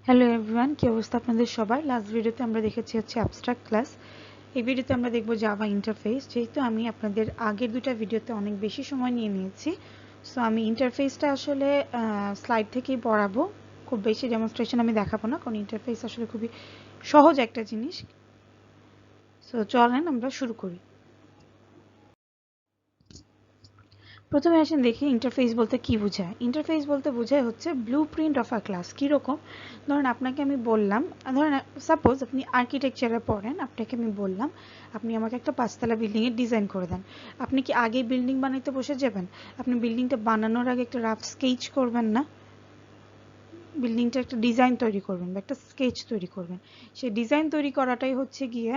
Hello everyone, কি অবস্থা আপনাদের সবার? লাস্ট ভিডিওতে আমরা দেখেছি হচ্ছে অ্যাবস্ট্রাক্ট ক্লাস। এই ভিডিওতে আমরা দেখব জাভা ইন্টারফেস। যেহেতু আমি আপনাদের আগের দুটা ভিডিওতে অনেক বেশি সময় নিয়ে নিয়েছি, সো আমি ইন্টারফেসটা আসলে স্লাইড থেকেই পড়াবো। খুব বেশি ডেমনস্ট্রেশন আমি দেখাবো না, কারণ ইন্টারফেস আসলে খুবই সহজ একটা জিনিস। সো চলেন আমরা শুরু করি। প্রথমে আসেন দেখি ইন্টারফেস বলতে কি বোঝায়। ইন্টারফেস বলতে বোঝায় হচ্ছে ব্লুপ্রিন্ট অফ আ ক্লাস। কীরকম? ধরেন আপনাকে আমি বললাম, ধরেন সাপোজ আপনি আর্কিটেকচারে পড়েন, আপনাকে আমি বললাম আপনি আমাকে একটা 5 তলা বিল্ডিংয়ের ডিজাইন করে দেন। আপনি কি আগে বিল্ডিং বানাইতে বসে যাবেন? আপনি বিল্ডিংটা বানানোর আগে একটা রাফ স্কেচ করবেন না? বিল্ডিংটা একটা ডিজাইন তৈরি করবেন বা একটা স্কেচ তৈরি করবেন। সেই ডিজাইন তৈরি করাটাই হচ্ছে গিয়ে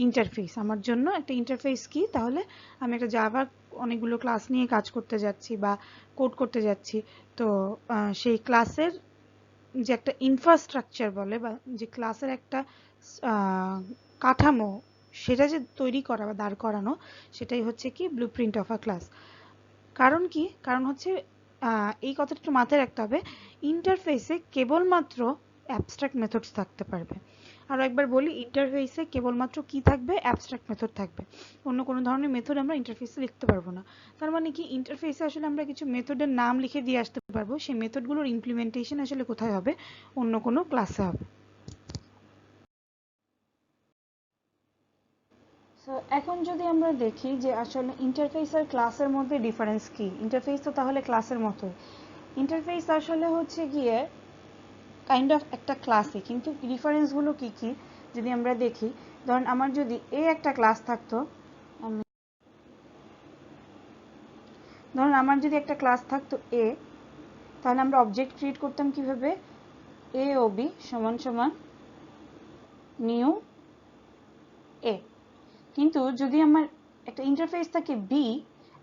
ইন্টারফেস। আমার জন্য একটা ইন্টারফেস কি? তাহলে আমি একটা জাভার অনেকগুলো ক্লাস নিয়ে কাজ করতে যাচ্ছি বা কোড করতে যাচ্ছি, তো সেই ক্লাসের যে একটা ইনফ্রাস্ট্রাকচার বলে বা যে ক্লাসের একটা কাঠামো, সেটা যে তৈরি করা বা দাঁড় করানো, সেটাই হচ্ছে কি ব্লুপ্রিন্ট অফ আ ক্লাস। কারণ কি? কারণ হচ্ছে এই কথাটা একটু মাথায় রাখতে হবে, ইন্টারফেসে কেবলমাত্র অ্যাবস্ট্রাক্ট মেথডস থাকতে পারবে। আরও একবার বলি, ইন্টারফেসে কেবলমাত্র কি থাকবে? অ্যাবস্ট্রাক্ট মেথড থাকবে। অন্য কোনো ধরনের মেথড আমরা ইন্টারফেসে লিখতে পারবো না। তার মানে কি, ইন্টারফেসে আসলে আমরা কিছু মেথডের নাম লিখে দিয়ে আসতে পারবো, সেই মেথডগুলোর ইমপ্লিমেন্টেশন আসলে কোথায় হবে? অন্য কোনো ক্লাসে হবে। সো এখন যদি আমরা দেখি যে আসলে ইন্টারফেস আর ক্লাসের মধ্যে ডিফারেন্স কি। ইন্টারফেস তো তাহলে ক্লাসের মতোই। ইন্টারফেস আসলে হচ্ছে গিয়ে কাইন্ড অফ একটা ক্লাসই, কিন্তু ডিফারেন্সগুলো কি কি যদি আমরা দেখি, ধরেন আমার যদি একটা ক্লাস থাকতো, ধরেন আমার যদি একটা ক্লাস থাকতো তাহলে আমরা অবজেক্ট ক্রিয়েট করতাম কিভাবে? এ ও বি সমান সমান নিউ এ। কিন্তু যদি আমার একটা ইন্টারফেস থাকে বি,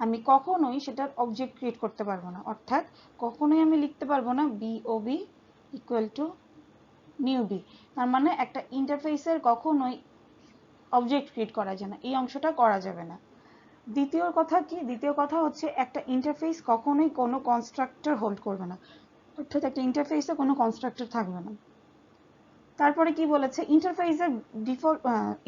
আমি কখনোই সেটার অবজেক্ট ক্রিয়েট করতে পারবো না। অর্থাৎ কখনোই আমি লিখতে পারবো না বি ও B equal to new B. তার মানে একটা ইন্টারফেসের কখনোই অবজেক্ট ক্রিয়েট করা যায় না, এই অংশটা করা যাবে না। দ্বিতীয় কথা কি? দ্বিতীয় কথা হচ্ছে একটা ইন্টারফেস কখনোই কোনো কনস্ট্রাক্টর হোল্ড করবে না। অর্থাৎ একটা ইন্টারফেসে কোনো কনস্ট্রাক্টর থাকবে না। তারপরে কি বলেছে?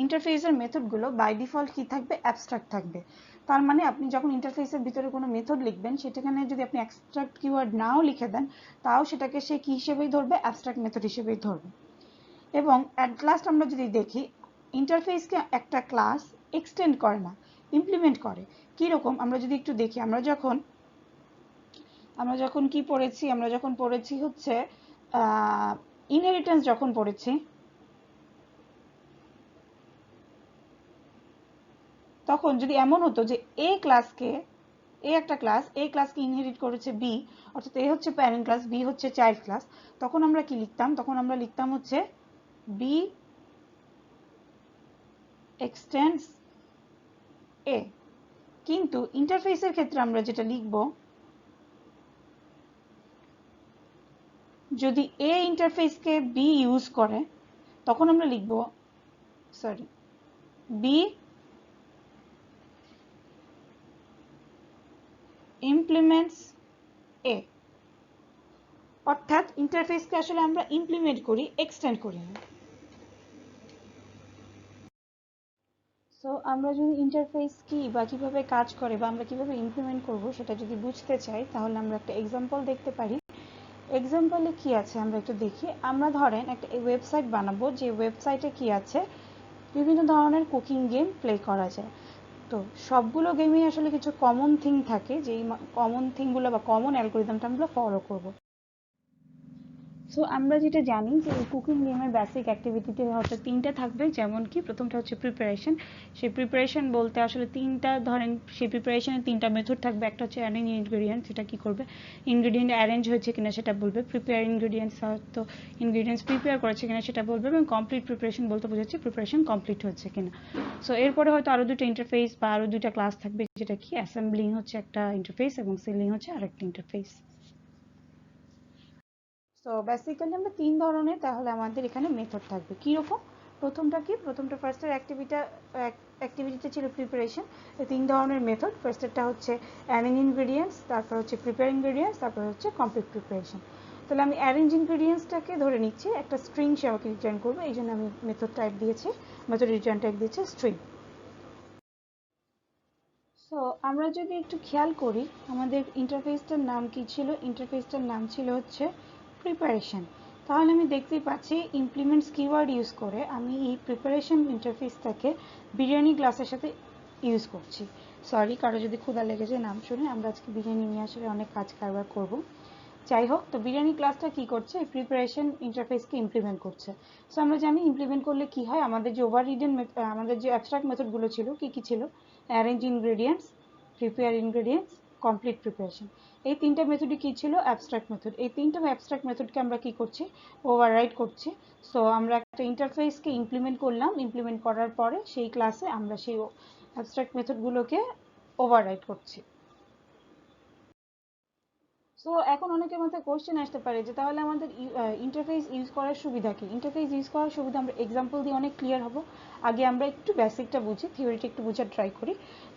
ইন্টারফেসের মেথডগুলো বাই ডিফল্ট কি থাকবে? অ্যাবস্ট্রাক্ট থাকবে। তার মানে আপনি যখন ইন্টারফেসের ভিতরে কোনো মেথড লিখবেন, সেটাখানে যদি আপনি অ্যাবস্ট্রাক্ট কিওয়ার্ড নাও লিখে দেন, তাও সেটাকে সে কি হিসেবেই ধরবে? অ্যাবস্ট্রাক্ট মেথড হিসেবেই ধরবে। এবং অ্যাট লাস্ট আমরা যদি দেখি, ইন্টারফেসকে একটা ক্লাস এক্সটেন্ড করে না, ইমপ্লিমেন্ট করে। কীরকম? আমরা যদি একটু দেখি, আমরা যখন কি পড়েছি, আমরা যখন পড়েছি হচ্ছে ইনহেরিটেন্স, যখন পড়েছি তখন যদি এমন হতো যে একটা ক্লাস ক্লাসকে ইনহেরিট করেছে বি, অর্থাৎ এ হচ্ছে প্যারেন্ট ক্লাস, বি হচ্ছে চাইল্ড ক্লাস, তখন আমরা কি লিখতাম? তখন আমরা লিখতাম হচ্ছে বি এক্সটেন্ডস এ। কিন্তু ইন্টারফেসের ক্ষেত্রে আমরা যেটা লিখব, যদি এ ইন্টারফেসকে বি ইউজ করে, তখন আমরা লিখব বি ইমপ্লিমেন্টস এ। অর্থাৎ ইন্টারফেসকে আসলে আমরা ইমপ্লিমেন্ট করি, এক্সটেন্ড করি না। সো আমরা যদি ইন্টারফেস কি বা কিভাবে কাজ করে বা আমরা কিভাবে ইমপ্লিমেন্ট করব সেটা যদি বুঝতে চাই, তাহলে আমরা একটা এক্সাম্পল দেখতে পারি। এক্সাম্পলে কি আছে আমরা একটু দেখি। আমরা ধরেন একটা ওয়েবসাইট বানাবো, যে ওয়েবসাইটে কি আছে, বিভিন্ন ধরনের কুকিং গেম প্লে করা যায়। তো সবগুলো গেমেই আসলে কিছু কমন থিং থাকে, যেই কমন থিংগুলো বা কমন অ্যালগোরিদমটা আমরা ফলো করব। সো আমরা যেটা জানি যে কুকিং গেমের বেসিক অ্যাক্টিভিটিতে হয়তো 3টা থাকবে, যেমন কি প্রথমটা হচ্ছে প্রিপারেশন। সেই প্রিপারেশন বলতে আসলে 3টা, ধরেন সেই প্রিপারেশনের 3টা মেথড থাকবে। একটা হচ্ছে অ্যারেঞ্জ ইনগ্রেডিয়েন্টস, যেটা কি করবে? ইনগ্রেডিয়েন্ট অ্যারেঞ্জ হয়েছে কিনা সেটা বলবে। প্রিপেয়ার ইনগ্রেডিয়েন্টস, হয়তো ইনগ্রেডিয়েন্টস প্রিপেয়ার করেছে কিনা সেটা বলবে। এবং কমপ্লিট প্রিপারেশন বলতে বোঝাচ্ছে প্রিপারেশন কমপ্লিট হচ্ছে কিনা। সো এরপরে হয়তো আরও দুটো ইন্টারফেস বা আরও দুইটা ক্লাস থাকবে, যেটা কি অ্যাসেম্বলিং হচ্ছে একটা ইন্টারফেস এবং সেলিং হচ্ছে আরেকটা ইন্টারফেস। সো বেসিক্যালি আমরা 3 ধরনের তাহলে আমাদের এখানে মেথড থাকবে। কীরকম? প্রথমটা কি? প্রথমটা ফার্স্টের অ্যাক্টিভিটিটা ছিল প্রিপারেশন। এই 3 ধরনের মেথড। ফার্স্টেরটা হচ্ছে অ্যারেঞ্জ ইনগ্রেডিয়েন্টস, তারপর হচ্ছে প্রিপেয়ার ইনগ্রেডিয়েন্টস, তারপর হচ্ছে কমপ্লিট প্রিপারেশন। তাহলে আমি অ্যারেঞ্জ ইনগ্রেডিয়েন্টসটাকে ধরে নিচ্ছি একটা স্ট্রিং সে আমাকে রিটার্ন করবে, এই জন্য আমি মেথড টাইপ দিয়েছি, মেথড রিটার্ন টাইপ দিয়েছি স্ট্রিং। সো আমরা যদি একটু খেয়াল করি আমাদের ইন্টারফেসটার নাম কি ছিল, ইন্টারফেসটার নাম ছিল হচ্ছে প্রিপারেশন। তাহলে আমি দেখতেই পাচ্ছি ইমপ্লিমেন্টস কিওয়ার্ড ইউজ করে আমি এই প্রিপারেশন ইন্টারফেসটাকে বিরিয়ানি ক্লাসের সাথে ইউজ করছি। সরি কারো যদি ক্ষুধা লেগেছে নাম শুনে, আমরা আজকে বিরিয়ানি নিয়ে আসলে অনেক কাজ কারবার করব। যাই হোক, তো বিরিয়ানি ক্লাসটা কি করছে, প্রিপারেশন ইন্টারফেসকে ইমপ্লিমেন্ট করছে। সো আমরা জানি ইমপ্লিমেন্ট করলে কি হয়, আমাদের যে ওভাররিডেন আমাদের যে অ্যাবস্ট্রাক্ট মেথডগুলো ছিল কি কি ছিল, arrange ingredients, prepare ingredients, complete preparation. এই তিনটা মেথডই কি ছিল, অ্যাবস্ট্রাক্ট মেথড। এই তিনটা অ্যাবস্ট্রাক্ট মেথডকে আমরা কি করছি, ওভাররাইড করছি। সো আমরা একটা ইন্টারফেসকে ইমপ্লিমেন্ট করলাম, ইমপ্লিমেন্ট করার পরে সেই ক্লাসে আমরা সেই অ্যাবস্ট্রাক্ট মেথডগুলোকে ওভাররাইড করছি। সো এখন অনেকের মাথায় কোশ্চেন আসতে পারে যে তাহলে আমাদের ইন্টারফেস ইউজ করার সুবিধা কি। ইন্টারফেস ইউজ করার সুবিধা আমরা এক্সাম্পল দিয়ে অনেক ক্লিয়ার হব। আগে আমরা একটু বেসিকটা বুঝি, থিওরিটা একটু বোঝার ট্রাই করি।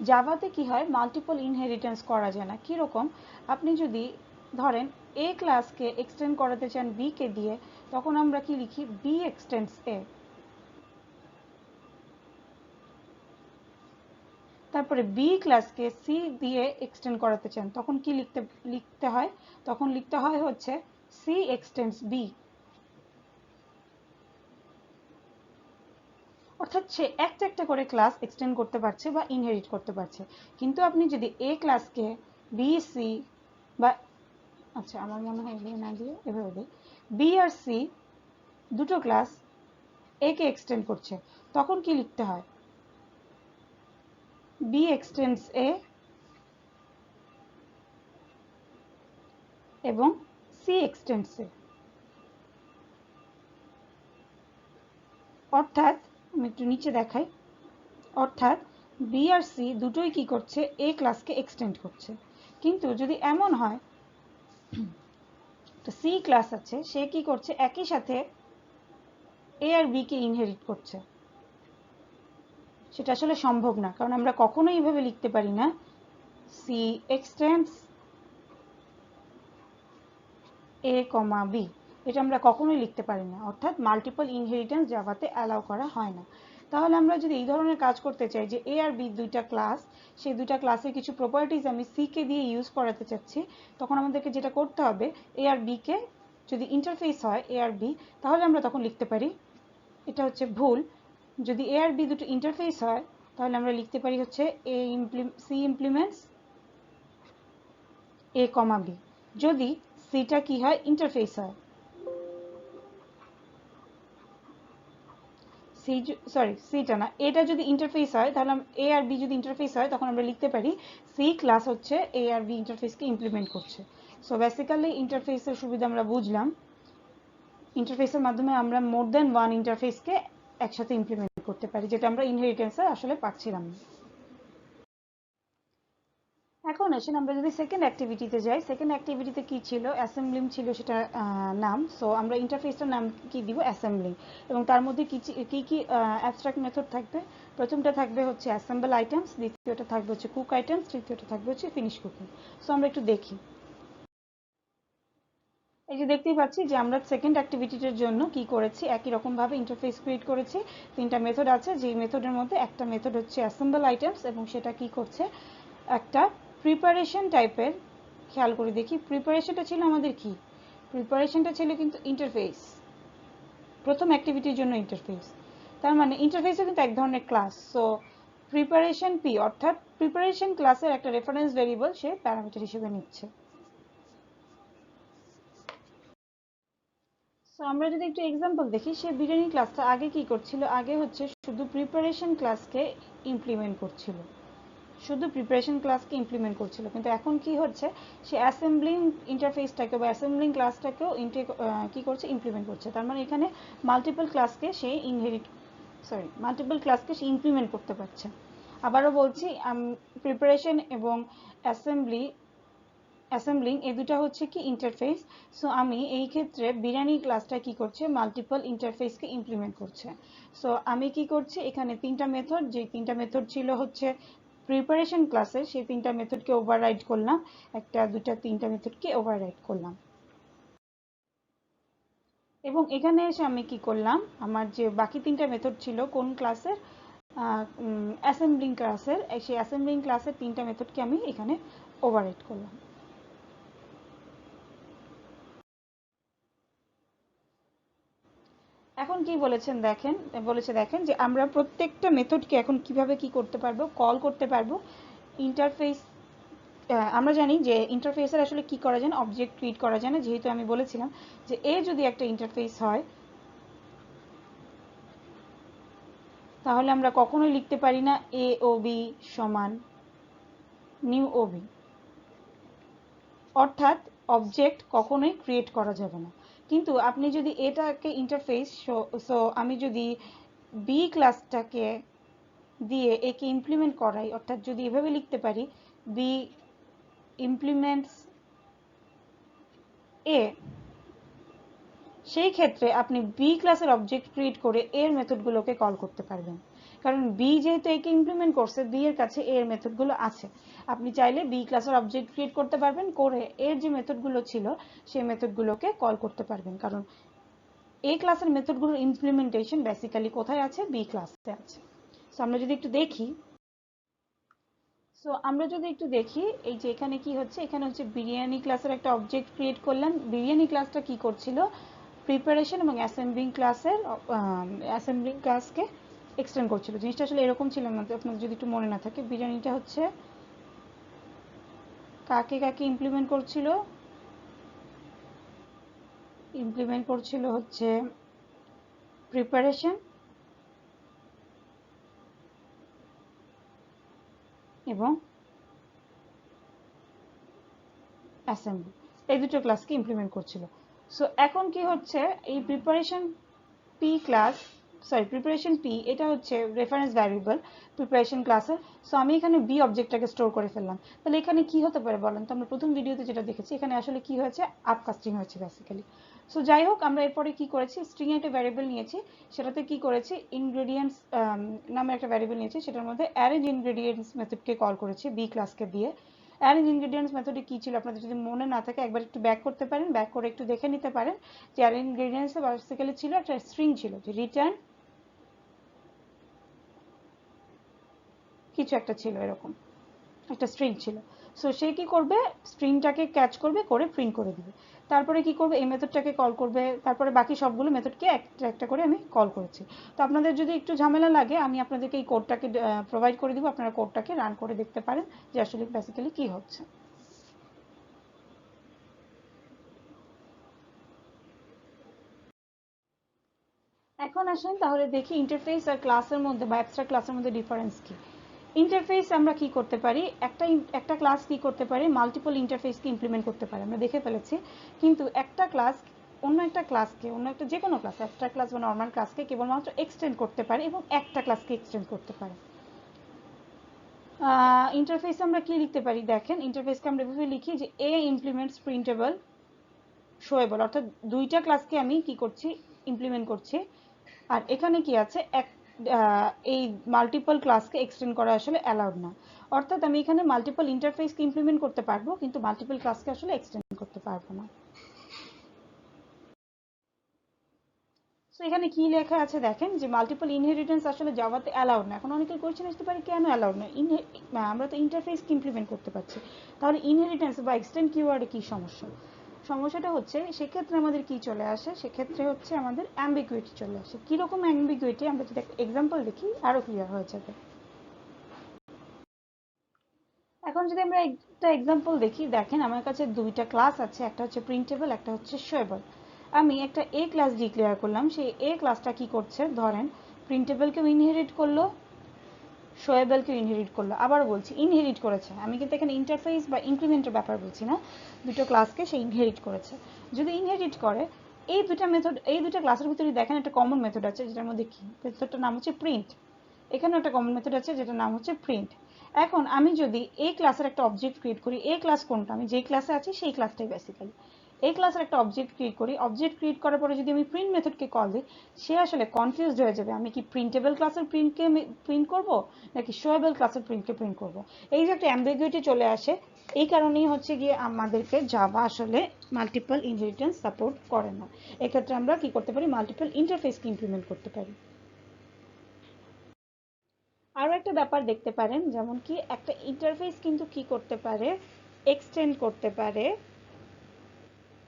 জাভাতে কি হয়, মাল্টিপল ইনহেরিটেন্স করা যায় না। কীরকম, আপনি যদি ধরেন এ ক্লাসকে এক্সটেন্ড করাতে চান বি কে দিয়ে, তখন আমরা কি লিখি, বি এক্সটেন্ডস এ। তারপরে বি ক্লাসকে সি দিয়ে এক্সটেন্ড করাতে চান, তখন কি লিখতে হয়, তখন লিখতে হয় হচ্ছে সি এক্সটেন্ডস বি। অর্থাৎ সে একটা একটা করে ক্লাস এক্সটেন্ড করতে পারছে বা ইনহেরিট করতে পারছে। কিন্তু আপনি যদি এ ক্লাসকে বি সি বা, আচ্ছা আমার মনে হয় এভাবে না দিয়ে এভাবে দিই, বি আর সি দুটো ক্লাস এ কে এক্সটেন্ড করছে, তখন কি লিখতে হয়, বি এক্সটেন্ডস এ এবং সি এক্সটেন্ডস এ। অর্থাৎ আমি একটু নিচে দেখাই, অর্থাৎ বি আর সি দুটোই কি করছে, এ ক্লাসকে এক্সটেন্ড করছে। কিন্তু যদি এমন হয় তো সি ক্লাস আছে, সে কি করছে, একই সাথে এ আর বি কে ইনহেরিট করছে, সেটা আসলে সম্ভব না। কারণ আমরা কখনোই এইভাবে লিখতে পারি না সি এক্সটেন্ডস এ কমা বি, এটা আমরা কখনোই লিখতে পারি না। অর্থাৎ মাল্টিপল ইনহেরিটেন্স জাভাতে অ্যালাউ করা হয় না। তাহলে আমরা যদি এই ধরনের কাজ করতে চাই যে এ আর বি দুইটা ক্লাস, সেই দুইটা ক্লাসের কিছু প্রপার্টিজ আমি সি কে দিয়ে ইউজ করাতে চাচ্ছি, তখন আমাদেরকে যেটা করতে হবে, এ আর বি কে যদি ইন্টারফেস হয় এ আর বি, তাহলে আমরা তখন লিখতে পারি, এটা হচ্ছে ভুল, যদি এ আর বি দুটো ইন্টারফেস হয় তাহলে আমরা লিখতে পারি হচ্ছে সি ইমপ্লিমেন্টস এ কমা বি, যদি সিটা কি হয়, ইন্টারফেস হয়। সিটা না, এটা যদি ইন্টারফেস হয় তাহলে এ আর বি যদি ইন্টারফেস হয় তখন আমরা লিখতে পারি সি ক্লাস হচ্ছে এ আর বি ইন্টারফেসকে ইমপ্লিমেন্ট করছে। সো বেসিক্যালি ইন্টারফেসের সুবিধা আমরা বুঝলাম, ইন্টারফেসের মাধ্যমে আমরা মোর দেন ওয়ান ইন্টারফেসকে একসাথে ইমপ্লিমেন্ট করতে পারি, যেটা আমরা ইনহেরিটেন্সে আসলে পাচ্ছিলাম না। এখন আসেন আমরা যদি সেকেন্ড অ্যাক্টিভিটিতে যাই, সেকেন্ড অ্যাক্টিভিটিতে কি ছিল, অ্যাসেম্বলিং ছিল সেটা নাম। সো আমরা ইন্টারফেসটার নাম কি দিব, অ্যাসেম্বলিং। এবং তার মধ্যে কি কি অ্যাবস্ট্রাক্ট মেথড থাকবে, প্রথমটা থাকবে হচ্ছে অ্যাসেম্বল আইটেমস, দ্বিতীয়টা থাকবে হচ্ছে কুক আইটেমস, তৃতীয়টা থাকবে হচ্ছে ফিনিশ কুকিং। সো আমরা একটু দেখি, এই যে দেখতেই পাচ্ছি যে আমরা সেকেন্ড অ্যাক্টিভিটির জন্য কি করেছি, একই রকম ভাবে ইন্টারফেস ক্রিয়েট করেছি। তিনটা মেথড আছে, যেই মেথডের মধ্যে একটা মেথড হচ্ছে অ্যাসেম্বল আইটেমস এবং সেটা কি করছে, একটা প্রিপারেশন টাইপের। খেয়াল করে দেখি প্রিপারেশনটা ছিল আমাদের কি, প্রিপারেশনটা ছিল কিন্তু ইন্টারফেস, প্রথম অ্যাক্টিভিটির জন্য ইন্টারফেস। তার মানে ইন্টারফেসও কিন্তু এক ধরনের ক্লাস। সো প্রিপারেশন পি অর্থাৎ প্রিপারেশন ক্লাসের একটা রেফারেন্স ভেরিয়েবল সে প্যারামিটার হিসেবে নিচ্ছে। সো আমরা যদি একটু এক্সাম্পল দেখি, সে বিরিয়ানি ক্লাসটা আগে কি করছিল, আগে হচ্ছে শুধু প্রিপারেশন ক্লাসকে ইমপ্লিমেন্ট করছিল, শুধু প্রিপারেশন ক্লাসকে ইমপ্লিমেন্ট করছিল। কিন্তু এখন কি হচ্ছে, সে অ্যাসেম্বলিং ইন্টারফেসটাকে বা অ্যাসেম্বলিং ক্লাসটাকেও কি করছে, ইমপ্লিমেন্ট করছে। তার মানে এখানে মাল্টিপল ক্লাসকে সে মাল্টিপল ক্লাসকে সে ইমপ্লিমেন্ট করতে পারছে। আবারও বলছি, প্রিপারেশন এবং অ্যাসেম্বলিং এই দুটো হচ্ছে কি ইন্টারফেস। সো আমি এই ক্ষেত্রে বিরিয়ানি ক্লাসটা কি করছে, মাল্টিপল ইন্টারফেসকে ইমপ্লিমেন্ট করছে। সো আমি কি করছি, এখানে তিনটা মেথড, যে তিনটা মেথড ছিল হচ্ছে প্রিপারেশন ক্লাসে, সেই তিনটা মেথডকে ওভাররাইড করলাম, একটা দুটা তিনটা মেথডকে ওভাররাইড করলাম। এবং এখানে এসে আমি কি করলাম, আমার যে বাকি তিনটা মেথড ছিল কোন ক্লাসের, অ্যাসেম্বলিং ক্লাসের, সেই অ্যাসেম্বলিং ক্লাসের তিনটা মেথডকে আমি এখানে ওভাররাইট করলাম। এখন কি বলেছে দেখেন যে আমরা প্রত্যেকটা মেথডকে এখন কিভাবে কি করতে পারবো, কল করতে পারবো। ইন্টারফেস, আমরা জানি যে ইন্টারফেসের আসলে কি করা যায় না, অবজেক্ট ক্রিয়েট করা যায় না। যেহেতু আমি বলেছিলাম যে এ যদি একটা ইন্টারফেস হয় তাহলে আমরা কখনোই লিখতে পারি না এ ও বি সমান নিউ ও বি, অর্থাৎ অবজেক্ট কখনোই ক্রিয়েট করা যাবে না। কিন্তু আপনি যদি এটাকে ইন্টারফেস, সো আমি যদি বি ক্লাসটাকে দিয়ে একে ইমপ্লিমেন্ট করাই, অর্থাৎ যদি এভাবে লিখতে পারি বি ইমপ্লিমেন্টস এ, সেই ক্ষেত্রে আপনি বি ক্লাসের অবজেক্ট ক্রিয়েট করে এর মেথডগুলোকে কল করতে পারবেন। কারণ বি যেহেতু একে ইমপ্লিমেন্ট করছে, বি এর কাছে এর মেথডগুলো আছে। আপনি চাইলে বি ক্লাসের অবজেক্ট ক্রিয়েট করতে পারবেন, করে এর যে মেথডগুলো ছিল সেই মেথডগুলোকে কল করতে পারবেন। কারণ এ ক্লাসের মেথডগুলোর ইমপ্লিমেন্টেশন বেসিক্যালি কোথায় আছে, বি ক্লাসে আছে। সো আমরা যদি একটু দেখি, এই যে এখানে কি হচ্ছে, এখানে হচ্ছে বিরিয়ানি ক্লাসের একটা অবজেক্ট ক্রিয়েট করলাম। বিরিয়ানি ক্লাসটা কি করছিল, প্রিপারেশন এবং অ্যাসেম্বলিং ক্লাসকে এক্সটেন্ড করছিল। জিনিসটা আসলে এরকম ছিল না, আপনাদের যদি একটু মনে না থাকে। বিরিয়ানিটা হচ্ছে কাকে কাকে ইমপ্লিমেন্ট করছিল হচ্ছে প্রিপারেশন এবং অ্যাসেম্বলি, এই দুটো ক্লাসকে ইমপ্লিমেন্ট করছিল। সো এখন কি হচ্ছে, এই প্রিপারেশন পি, এটা হচ্ছে রেফারেন্স ভ্যারিয়েবল প্রিপারেশন ক্লাসের। সো আমি এখানে বি অবজেক্টটাকে স্টোর করে ফেললাম। তাহলে এখানে কি হতে পারে বলেন তো, আমরা প্রথম ভিডিওতে যেটা দেখেছি, এখানে আসলে কি হয়েছে, আপকাস্টিং হয়েছে বেসিক্যালি। সো যাই হোক, আমরা এরপরে কি করেছি, স্ট্রিং একটা ভ্যারিয়েবল নিয়েছি, সেটাতে কি করেছি, ইনগ্রেডিয়েন্টস নামে একটা ভ্যারিয়েবল নিয়েছি, সেটার মধ্যে অ্যারেঞ্জ ইনগ্রেডিয়েন্টস মেথডকে কল করেছি বি ক্লাসকে দিয়ে। অ্যারেঞ্জ ইনগ্রেডিয়েন্টস মেথডে কি ছিল, আপনাদের যদি মনে না থাকে একবার একটু ব্যাক করতে পারেন, ব্যাক করে একটু দেখে নিতে পারেন যে অ্যারেঞ্জ ইনগ্রেডিয়েন্টস বেসিক্যালি ছিল একটা স্ট্রিং ছিল, যে রিটার্ন কিছু একটা ছিল, এরকম একটা স্ট্রিং ছিল। সো সে কি করবে, স্ট্রিংটাকে ক্যাচ করবে, করে প্রিন্ট করে দিবে। তারপরে কি করবে, এই মেথডটাকে কল করবে। তারপরে বাকি সবগুলো মেথডকে একটা একটা করে আমি কল করেছি। তো আপনাদের যদি একটু ঝামেলা লাগে, আমি আপনাদেরকে এই কোডটাকে প্রোভাইড করে দিব, আপনারা কোডটাকে রান করে দেখতে পারেন যে আসলে বেসিক্যালি কি হচ্ছে। এখন আসেন তাহলে দেখি ইন্টারফেস আর ক্লাসের মধ্যে বা অ্যাবস্ট্রাক্ট ক্লাসের মধ্যে ডিফারেন্স কি। ইন্টারফেস আমরা কি করতে পারি, একটা ক্লাস কি করতে পারি, মাল্টিপল ইন্টারফেসকে ইমপ্লিমেন্ট করতে পারে, আমরা দেখে ফেলেছি। কিন্তু একটা ক্লাস অন্য একটা ক্লাসকে, অন্য একটা যে কোনো ক্লাস, অ্যাবস্ট্রাক্ট ক্লাস বা নর্মাল ক্লাসকে কেবলমাত্র এক্সটেন্ড করতে পারে এবং একটা ক্লাসকে এক্সটেন্ড করতে পারে। ইন্টারফেস আমরা কি লিখতে পারি, দেখেন ইন্টারফেসকে আমরা এভাবে লিখি যে এ ইমপ্লিমেন্টস প্রিন্টেবল শোয়েবল, অর্থাৎ দুইটা ক্লাসকে আমি কি করছি, ইমপ্লিমেন্ট করছি। আর এখানে কি আছে, এই মাল্টিপল ক্লাসকে এক্সটেন্ড করা আসলে অ্যালাউড না। অর্থাৎ আমি এখানে মাল্টিপল ইন্টারফেসকে ইমপ্লিমেন্ট করতে পারবো, কিন্তু মাল্টিপল ক্লাসকে আসলে এক্সটেন্ড করতে পারবো না। সো এখানে কি লেখা আছে দেখেন, যে মাল্টিপল ইনহেরিটেন্স আসলে জাভাতে অ্যালাউড না। এখন অনেকের কোয়েশ্চেন আসতে পারে কেন অ্যালাউড না, আমরা তো ইন্টারফেসকে ইমপ্লিমেন্ট করতে পারছি, তাহলে ইনহেরিটেন্স বা এক্সটেন্ড কিওয়ার্ডে কি সমস্যা। সমস্যাটা হচ্ছে সেক্ষেত্রে আমাদের কি চলে আসে, সেক্ষেত্রে হচ্ছে আমাদের অ্যাম্বিগুইটি চলে আসে। কীরকম অ্যাম্বিগুইটি, আমরা যদি একটা এক্সাম্পল দেখি আরও ক্লিয়ার হয়ে যাবে। এখন যদি আমরা একটা এক্সাম্পল দেখি, দেখেন আমার কাছে দুইটা ক্লাস আছে, একটা হচ্ছে প্রিন্টেবল, একটা হচ্ছে শোয়েবল। আমি একটা এ ক্লাস ডিক্লেয়ার করলাম, সেই এ ক্লাসটা কি করছে, ধরেন প্রিন্টেবলকেও ইনহেরিট করলো, শোয়েবলকেও ইনহেরিট করলো। আবার বলছি ইনহেরিট করেছে, আমি কিন্তু এখানে ইন্টারফেস বা ইমপ্লিমেন্টের ব্যাপার বলছি না, দুটো ক্লাসকে সে ইনহেরিট করেছে। যদি ইনহেরিট করে, এই দুটা ক্লাসের ভিতরে দেখেন একটা কমন মেথড আছে, যেটার মধ্যে কি, মেথডটার নাম হচ্ছে প্রিন্ট। এখানে একটা কমন মেথড আছে যেটার নাম হচ্ছে প্রিন্ট। এখন আমি যদি এই ক্লাসের একটা অবজেক্ট ক্রিয়েট করি, এই ক্লাস কোনটা, আমি যে ক্লাসে আছি সেই ক্লাসটাই বেসিক্যালি। এই ক্লাসের একটা অবজেক্ট ক্রিয়েট করি, অবজেক্ট ক্রিয়েট করার পরে যদি আমি প্রিন্ট মেথডকে কল দিই, সে আসলে কনফিউজড হয়ে যাবে আমি কি প্রিন্টেবল ক্লাসের প্রিন্টকে প্রিন্ট করব নাকি শোয়েবল ক্লাসের প্রিন্টকে প্রিন্ট করব। এই যে একটা অ্যাম্বিগুইটি চলে আসে, এই কারণেই হচ্ছে গিয়ে আমাদেরকে জাভা আসলে মাল্টিপল ইনহেরিটেন্স সাপোর্ট করে না। এক্ষেত্রে আমরা কি করতে পারি, মাল্টিপল ইন্টারফেসকে ইমপ্লিমেন্ট করতে পারি। আরও একটা ব্যাপার দেখতে পারেন, যেমন কি একটা ইন্টারফেস কিন্তু কি করতে পারে, এক্সটেন্ড করতে পারে।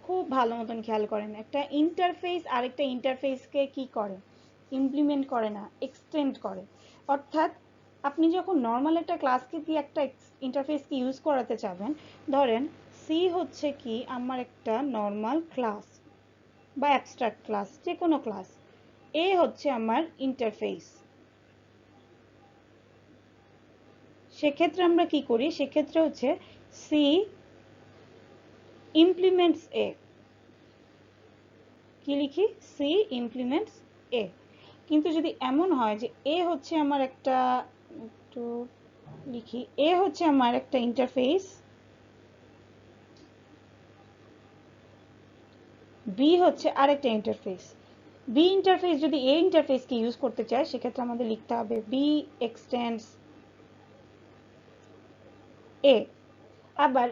খুব ভালো মতন খেয়াল করেন, একটা ইন্টারফেস আরেকটা ইন্টারফেসকে কি করে, ইমপ্লিমেন্ট করে না, এক্সটেন্ড করে। অর্থাৎ আপনি যখন নর্মাল একটা ক্লাসকে কি একটা ইন্টারফেসকে ইউজ করাতে চাবেন, ধরেন সি হচ্ছে কি আমার একটা নর্মাল ক্লাস বা অ্যাবস্ট্রাক্ট ক্লাস, যে কোনো ক্লাস। এ হচ্ছে আমার ইন্টারফেস। সেক্ষেত্রে আমরা কি করি, সেক্ষেত্রে হচ্ছে সি ইমপ্লিমেন্টস এ, কি লিখি, সি ইমপ্লিমেন্টস এ। কিন্তু যদি এমন হয় যে এ হচ্ছে আমার একটা, একটু লিখি, এ হচ্ছে আমার একটা ইন্টারফেস, বি হচ্ছে আরেকটা ইন্টারফেস। বি ইন্টারফেস যদি এ ইন্টারফেসকে ইউজ করতে চায়, সেক্ষেত্রে আমাদের লিখতে হবে বি এক্সটেন্ডস এ। আবার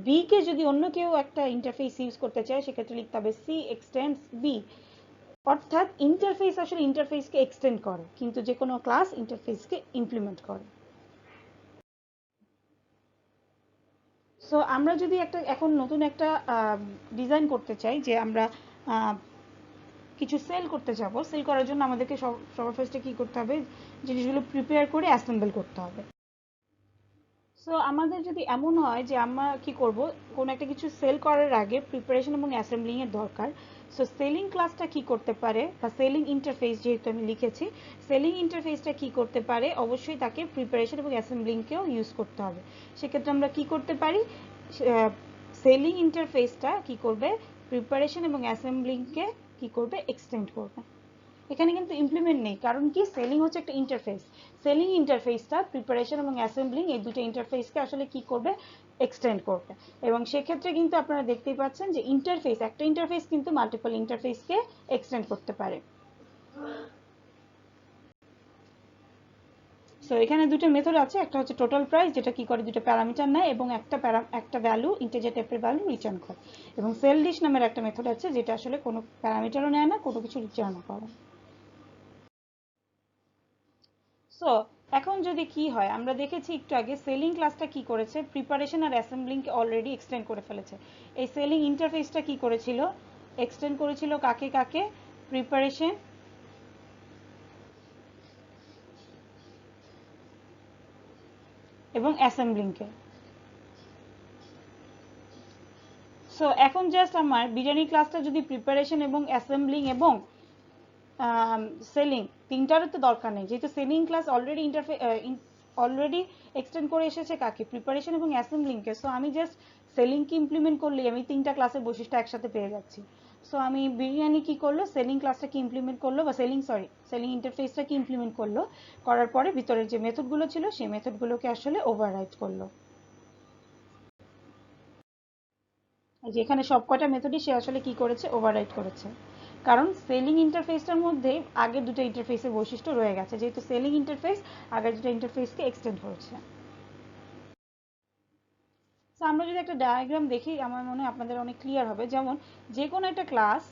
বি কে যদি অন্য কেউ একটা ইন্টারফেস ইউজ করতে চায়, সেক্ষেত্রে লিখতে হবে সি এক্সটেন্ডস বি। অর্থাৎ ইন্টারফেস আসলে ইন্টারফেসকে এক্সটেন্ড করে, কিন্তু যে কোনো ক্লাস ইন্টারফেসকে ইমপ্লিমেন্ট করে। সো আমরা যদি একটা এখন নতুন একটা ডিজাইন করতে চাই, যে আমরা কিছু সেল করতে যাব, সেল করার জন্য আমাদেরকে সবার ফার্স্টে কি করতে হবে, জিনিসগুলো প্রিপেয়ার করে অ্যাসেম্বল করতে হবে। সো আমাদের যদি এমন হয় যে আমরা কি করব, কোনো একটা কিছু সেল করার আগে প্রিপারেশন এবং অ্যাসেম্বলিং এর দরকার। সো সেলিং ক্লাসটা কি করতে পারে, বা সেলিং ইন্টারফেস যেহেতু আমি লিখেছি, সেলিং ইন্টারফেসটা কি করতে পারে, অবশ্যই তাকে প্রিপারেশন এবং অ্যাসেম্বলিংকেও ইউজ করতে হবে। সেক্ষেত্রে আমরা কি করতে পারি, সেলিং ইন্টারফেসটা কি করবে, প্রিপারেশন এবং অ্যাসেম্বলিংকে কি করবে, এক্সটেন্ড করবে। এখানে কিন্তু ইমপ্লিমেন্ট নেই, কারণ কি সেলিং হচ্ছে একটা ইন্টারফেস। সেলিং ইন্টারফেসটা প্রিপারেশন এবং অ্যাসেম্বলিং এই দুটো ইন্টারফেসকে আসলে কি করবে, এক্সটেন্ড করবে। এবং সেক্ষেত্রে কিন্তু আপনারা দেখতেই পাচ্ছেন যে ইন্টারফেস, একটা ইন্টারফেস কিন্তু মাল্টিপল ইন্টারফেসকে এক্সটেন্ড করতে পারে। সো এখানে দুটো মেথড আছে, একটা হচ্ছে টোটাল প্রাইস, যেটা কি করে দুটো প্যারামিটার নেয় এবং একটা ভ্যালু, ইন্টিজার টাইপের ভ্যালু রিটার্ন করে। এবং সেল ডিশ নামের একটা মেথড আছে, যেটা আসলে কোনো প্যারামিটারও নেয় না, কোনো কিছু রিটার্নও করে। সো এখন যদি কি হয়, আমরা দেখেছি একটু আগে সেলিং ক্লাসটা কি করেছে, প্রিপারেশন আর অ্যাসেম্বলিংকে অলরেডি এক্সটেন্ড করে ফেলেছে। এই সেলিং ইন্টারফেসটা কি করেছিল, এক্সটেন্ড করেছিল কাকে কাকে, প্রিপারেশন এবং অ্যাসেম্বলিংকে। সো এখন জাস্ট আমার বিরিয়ানি ক্লাসটা যদি প্রিপারেশন এবং অ্যাসেম্বলিং এবং সেলিং তিনটারও তো দরকার নেই, যেহেতু সেলিং ক্লাস অলরেডি এক্সটেন্ড করে এসেছে কাকে, প্রিপারেশন এবং অ্যাসেম্বলিংকে। সো আমি জাস্ট সেলিংকে ইমপ্লিমেন্ট করলেই আমি তিনটা ক্লাসের বৈশিষ্ট্য একসাথে পেয়ে যাচ্ছি। সো আমি বিরিয়ানি কি করলো, সেলিং ক্লাসটাকে ইমপ্লিমেন্ট করলো, বা সেলিং ইন্টারফেসটাকে ইমপ্লিমেন্ট করলো, করার পরে ভিতরের যে মেথডগুলো ছিল সেই মেথডগুলোকে আসলে ওভাররাইড করলো। যেখানে সবকটা মেথডই সে আসলে কি করেছে, ওভাররাইড করেছে। কারণ সেলিং ইন্টারফেসটার মধ্যে আগের দুটো ইন্টারফেসের বৈশিষ্ট্য রয়ে গেছে, যেহেতু সেলিং ইন্টারফেস আগের দুটো ইন্টারফেসকে এক্সটেন্ড করেছে। সো আমরা যদি একটা ডায়াগ্রাম দেখি, আমার মনে হয় আপনাদের অনেক ক্লিয়ার হবে। যেমন যে কোনো একটা ক্লাস,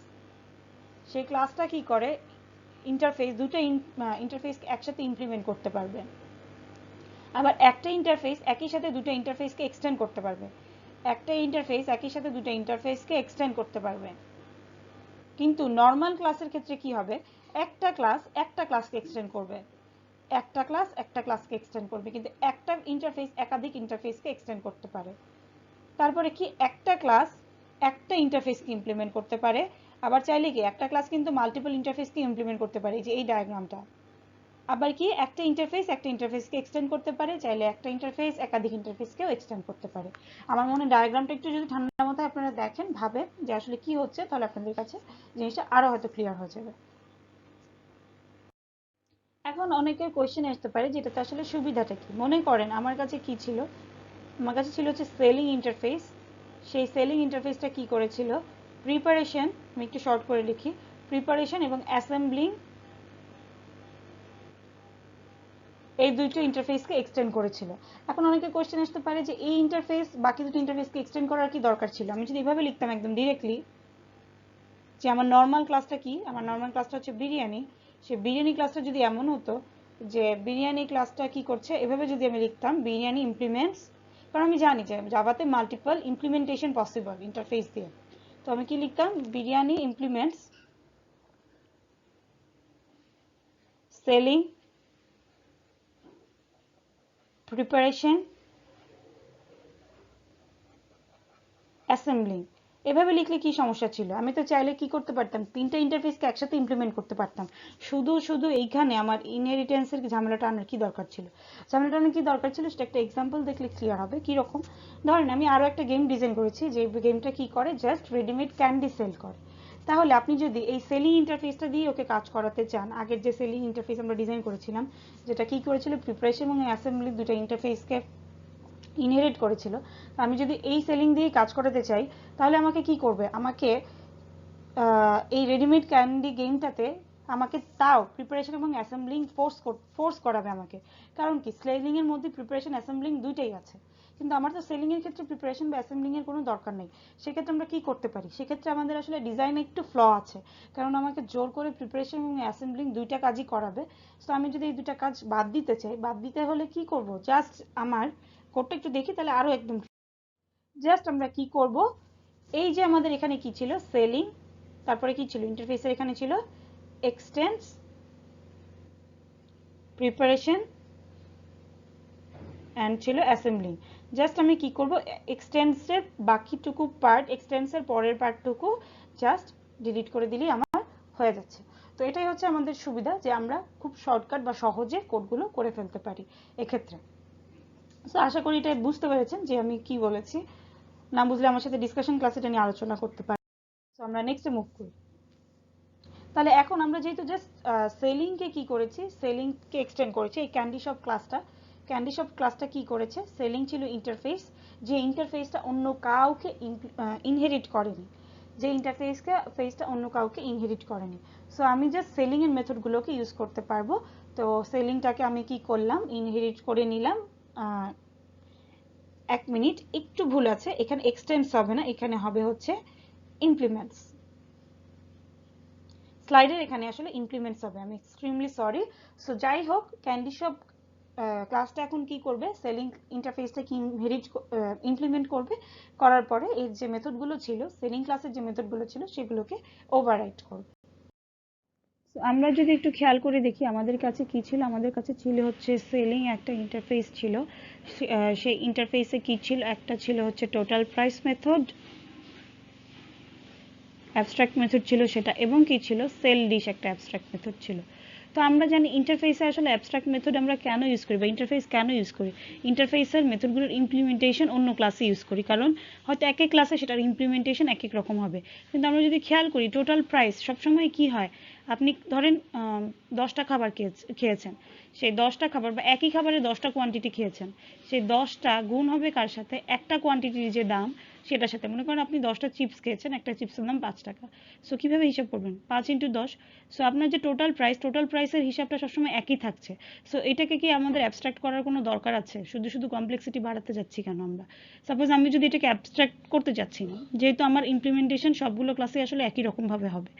সেই ক্লাসটা কি করে, ইন্টারফেস, দুটো ইন্টারফেসকে একসাথে ইমপ্লিমেন্ট করতে পারবে। আবার একটা ইন্টারফেস একই সাথে দুটো ইন্টারফেসকে এক্সটেন্ড করতে পারবে। একটা ইন্টারফেস একই সাথে দুটো ইন্টারফেসকে এক্সটেন্ড করতে পারবে। কিন্তু নর্মাল ক্লাসের ক্ষেত্রে কি হবে, একটা ক্লাসকে এক্সটেন্ড করবে, একটা ক্লাসকে এক্সটেন্ড করবে, কিন্তু একটা ইন্টারফেস একাধিক ইন্টারফেসকে এক্সটেন্ড করতে পারে। তারপরে কি, একটা ক্লাস একটা ইন্টারফেসকে ইমপ্লিমেন্ট করতে পারে, আবার চাইলে কি একটা ক্লাস কিন্তু মাল্টিপল ইন্টারফেসকে ইমপ্লিমেন্ট করতে পারে, যে এই ডায়াগ্রামটা। আবার কি, একটা ইন্টারফেসকে এক্সটেন্ড করতে পারে, চাইলে একটা ইন্টারফেস একাধিক ইন্টারফেসকেও এক্সটেন্ড করতে পারে। আমার মনে হয় ডায়াগ্রামটা একটু যদি ঠান্ডা মাথায় আপনারা দেখেন, ভাবেন যে আসলে কি হচ্ছে, তাহলে আপনাদের কাছে জিনিসটা আরো হয়তো ক্লিয়ার হয়ে যাবে। এখন অনেকের কোয়েশ্চেন আসতে পারে যে এটাতে আসলে সুবিধাটা কি। মনে করেন আমার কাছে কি ছিল, আমার কাছে ছিল হচ্ছে সেলিং ইন্টারফেস। সেই সেলিং ইন্টারফেসটা কি করেছিল, প্রিপারেশন, আমি একটু শর্ট করে লিখি, প্রিপারেশন এবং অ্যাসেম্বলিং, এই দুটো ইন্টারফেসকে এক্সটেন্ড করেছিল। এখন অনেকে কোয়েশ্চেন আসতে পারে যে এই ইন্টারফেস বাকি দুটো ইন্টারফেসকে এক্সটেন্ড করার কি দরকার ছিল। আমি যদি এভাবে লিখতাম একদম ডিরেক্টলি যে আমার নর্মাল ক্লাসটা কি, আমার নর্মাল ক্লাসটা হচ্ছে বিরিয়ানি, সে বিরিয়ানি ক্লাসটা যদি এমন হতো যে বিরিয়ানি ক্লাসটা কি করছে, এভাবে যদি আমি লিখতাম বিরিয়ানি ইমপ্লিমেন্টস, কারণ আমি জানি যে জাভাতে মাল্টিপল ইমপ্লিমেন্টেশন পসিবল ইন্টারফেস দিয়ে, তো আমি কি লিখতাম biryani implements selling, preparation, assembling. এভাবে লিখলে কি সমস্যা ছিল? আমি তো চাইলে কি করতে পারতাম, তিনটা ইন্টারফেসকে একসাথে ইমপ্লিমেন্ট করতে পারতাম। শুধু শুধু এইখানে আমার ইনহেরিটেন্সের ঝামেলাটা আনার কি দরকার ছিল? ঝামেলাটা আনার কি দরকার ছিল সেটা একটা এক্সাম্পল দেখলে ক্লিয়ার হবে। কিরকম? ধরেন আমি আরো একটা গেম ডিজাইন করেছি, যে গেমটা কি করে, জাস্ট রেডিমেড ক্যান্ডি সেল করে। তাহলে আপনি যদি এই সেলিং ইন্টারফেসটা দিয়ে ওকে কাজ করাতে চান, আগের যে সেলিং ইন্টারফেস আমরা ডিজাইন করেছিলাম, যেটা কি করেছিল, প্রিপারেশন এবং অ্যাসেম্বলি দুটো ইন্টারফেসকে ইনহেরিট করেছিল, আমি যদি এই সেলিং দিয়ে কাজ করাতে চাই, তাহলে আমাকে কি করবে, আমাকে এই রেডিমেড ক্যান্ডি গেমটাতে আমাকে তাও প্রিপারেশন এবং অ্যাসেম্বলিং ফোর্স করাবে আমাকে। কারণ কি, সেলিং এর মধ্যে প্রিপারেশন অ্যাসেম্বলিং দুইটাই আছে, কিন্তু আমার তো সেলিং এর ক্ষেত্রে প্রিপারেশন বা অ্যাসেম্বলিং এর কোনো দরকার নেই। সেক্ষেত্রে আমরা কি করতে পারি, সেক্ষেত্রে আমাদের আসলে ডিজাইনে একটু ফ্ল আছে, কারণ আমাকে জোর করে প্রিপারেশন এবং অ্যাসেম্বলিং দুইটা কাজই করাবে। তো আমি যদি এই দুইটা কাজ বাদ দিতে চাই, বাদ দিতে হলে কি করব, জাস্ট আমার কোডটা একটু দেখি তাহলে আরো একদম, জাস্ট আমরা কি করব, এই যে আমাদের এখানে কি ছিল, সেলিং, তারপরে কি ছিল, ইন্টারফেসের এখানে ছিল এক্সটেন্স, প্রিপারেশন এন্ড ছিল অ্যাসেম্বলিং। জাস্ট আমি কি করব, এক্সটেন্সের বাকিটুকু পার্ট, এক্সটেন্সের পরের পার্টটুকু জাস্ট ডিলিট করে দিলেই আমার হয়ে যাচ্ছে। তো এটাই হচ্ছে আমাদের সুবিধা, যে আমরা খুব শর্টকাট বা সহজে কোডগুলো করে ফেলতে পারি এক্ষেত্রে। তো আশা করি এটা বুঝতে পেরেছেন যে আমি কি বলেছি। না বুঝলে আমার সাথে ডিসকাশন ক্লাসে এটা নিয়ে আলোচনা করতে পারি। তো আমরা নেক্সটে মুভ করি। তাহলে এখন আমরা যেহেতু জাস্ট সেলিংকে কি করেছি, সেলিংকে এক্সটেন্ড করেছি, এই ক্যান্ডি শপ ক্লাসটা কি করেছে, সেলিং ছিল ইন্টারফেস, যে ইন্টারফেসটা অন্য কাউকে ইনহেরিট করেনি, যে ইন্টারফেসটা অন্য কাউকে ইনহেরিট করেনি। সো আমি জাস্ট সেলিং এর মেথডগুলোকে ইউজ করতে পারবো। তো সেলিংটাকে আমি কি করলাম, ইনহেরিট করে নিলাম। এক মিনিট, একটু ভুল আছে, এখানে এক্সটেন্স হবে না, এখানে হবে হচ্ছে ইমপ্লিমেন্টস। স্লাইডের এখানে আসলে ইমপ্লিমেন্টস হবে, আমি এক্সট্রিমলি সরি। সো যাই হোক, ক্যান্ডি শপ ক্লাসটা এখন কি করবে, সেলিং ইন্টারফেসটা কি ইমপ্লিমেন্ট করবে, করার পরে এই যে মেথডগুলো ছিল, সেলিং ক্লাসের যে মেথডগুলো ছিল সেগুলোকে ওভাররাইট করবে। আমরা যদি একটু খেয়াল করে দেখি আমাদের কাছে কি ছিল, আমাদের কাছে ছিল হচ্ছে সেলিং একটা ইন্টারফেস ছিল, সেই ইন্টারফেসে কি ছিল, একটা ছিল হচ্ছে total price method, abstract method ছিল সেটা, এবং কি ছিল, সেল ডিশ একটা অ্যাবস্ট্রাক্ট মেথড ছিল। তো আমরা জানি ইন্টারফেসে আসলে অ্যাবস্ট্রাক্ট মেথড আমরা কেন ইউজ করি বা ইন্টারফেস কেন ইউজ করি, ইন্টারফেসের মেথডগুলোর ইমপ্লিমেন্টেশন অন্য ক্লাসে ইউজ করি, কারণ হয়তো এক এক ক্লাসে সেটার ইমপ্লিমেন্টেশন এক এক রকম হবে। কিন্তু আমরা যদি খেয়াল করি, টোটাল প্রাইস সবসময় কি হয়, আপনি ধরেন 10টা খাবার খেয়েছেন, সেই 10টা খাবার বা একই খাবারে 10টা কোয়ান্টিটি খেয়েছেন, সেই 10টা গুণ হবে কার সাথে, একটা কোয়ান্টিটির যে দাম সেটার সাথে। মনে করেন আপনি 10টা চিপস খেয়েছেন, একটা চিপসের দাম 5 টাকা। সো কিভাবে হিসাব করবেন, 5 × 10। সো আপনার যে টোটাল প্রাইসের হিসাবটা সবসময় একই থাকছে। সো এটাকে কি আমাদের অ্যাবস্ট্রাক্ট করার কোনো দরকার আছে? শুধু শুধু কমপ্লেক্সিটি বাড়াতে যাচ্ছি কেন আমরা? সাপোজ আমি যদি এটাকে অ্যাবস্ট্রাক্ট করতে যাচ্ছি না, যেহেতু আমার ইমপ্লিমেন্টেশন সবগুলো ক্লাসে আসলে একই রকম ভাবে হবে।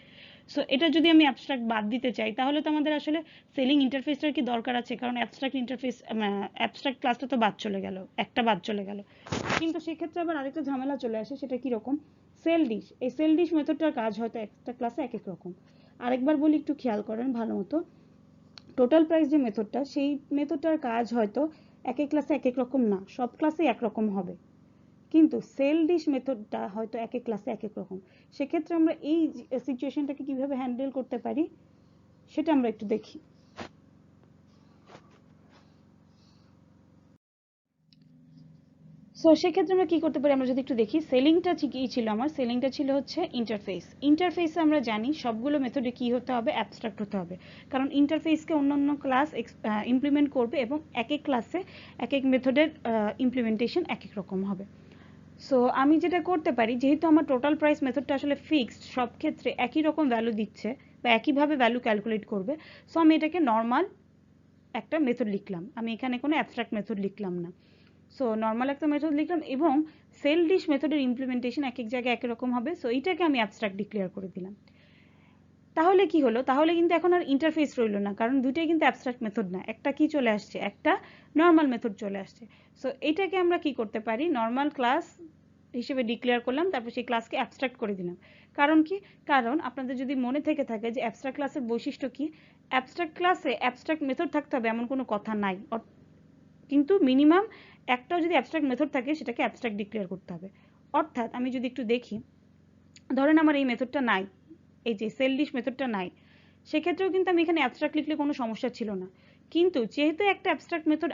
সো এটা যদি আমি অ্যাবস্ট্রাক্ট বাদ দিতে চাই, তাহলে তো আমাদের আসলে সেলিং ইন্টারফেসটার কি দরকার আছে? কারণ অ্যাবস্ট্রাক্ট ক্লাসটা তো বাদ চলে গেল, একটা বাদ চলে গেল। কিন্তু সেক্ষেত্রে আবার আরেকটা ঝামেলা চলে আসে, সেটা কি রকম, সেল ডিশ। এই সেল ডিশ মেথডটার কাজ হয়তো একটা ক্লাসে এক এক রকম। আরেকবার বলি, একটু খেয়াল করেন ভালো মতো, টোটাল প্রাইস যে মেথডটা, সেই মেথডটার কাজ হয়তো এক এক ক্লাসে এক এক রকম না, সব ক্লাসে একরকম হবে, কিন্তু সেল ডিশ মেথডটা হয়তো এক এক ক্লাসে এক এক রকম। সেক্ষেত্রে আমরা এই সিচুয়েশনটাকে কিভাবে হ্যান্ডেল করতে পারি সেটা আমরা একটু দেখি। সো সেক্ষেত্রে আমরা কি করতে পারি, আমরা যদি একটু দেখি, সেলিংটা কি ছিল, আমার সেলিংটা ছিল হচ্ছে ইন্টারফেসে আমরা জানি সবগুলো মেথডে কি হতে হবে, অ্যাবস্ট্রাক্ট হতে হবে, কারণ ইন্টারফেসকে অন্যান্য ক্লাস ইমপ্লিমেন্ট করবে এবং এক এক ক্লাসে এক এক মেথডের ইমপ্লিমেন্টেশন এক এক রকম হবে। সো আমি যেটা করতে পারি, যেহেতু আমার টোটাল প্রাইস মেথডটা আসলে ফিক্সড, সব ক্ষেত্রে একই রকম ভ্যালু দিচ্ছে বা একইভাবে ভ্যালু ক্যালকুলেট করবে, সো আমি এটাকে নর্মাল একটা মেথড লিখলাম, আমি এখানে কোনো অ্যাবস্ট্রাক্ট মেথড লিখলাম না। সো নর্মাল একটা মেথড লিখলাম এবং সেল ডিশ মেথডের ইমপ্লিমেন্টেশন এক এক জায়গায় একই রকম হবে, সো এইটাকে আমি অ্যাবস্ট্রাক্ট ডিক্লেয়ার করে দিলাম। তাহলে কি হলো, তাহলে কিন্তু এখন আর ইন্টারফেস রইল না, কারণ দুইটাই কিন্তু অ্যাবস্ট্রাক্ট মেথড না, একটা কি চলে আসছে, একটা নর্মাল মেথড চলে আসছে। সো এটাকে আমরা কি করতে পারি, নর্মাল ক্লাস হিসেবে ডিক্লেয়ার করলাম, তারপর সেই ক্লাসকে অ্যাবস্ট্রাক্ট করে দিলাম। কারণ কি, কারণ আপনাদের যদি মনে থেকে থাকে যে অ্যাবস্ট্রাক্ট ক্লাসের বৈশিষ্ট্য কি, অ্যাবস্ট্রাক্ট ক্লাসে অ্যাবস্ট্রাক্ট মেথড থাকতে হবে এমন কোনো কথা নাই, কিন্তু মিনিমাম একটাও যদি অ্যাবস্ট্রাক্ট মেথড থাকে সেটাকে অ্যাবস্ট্রাক্ট ডিক্লেয়ার করতে হবে। অর্থাৎ আমি যদি একটু দেখি, ধরেন আমার এই মেথডটা নাই, এই যে সেল ডিশ মেথডটা নাই, সেক্ষেত্রেও কিন্তু আমি এখানে অ্যাবস্ট্রাক্ট লিখলে কোনো সমস্যা ছিল না। কিন্তু যেহেতু একটা অ্যাবস্ট্রাক্ট মেথড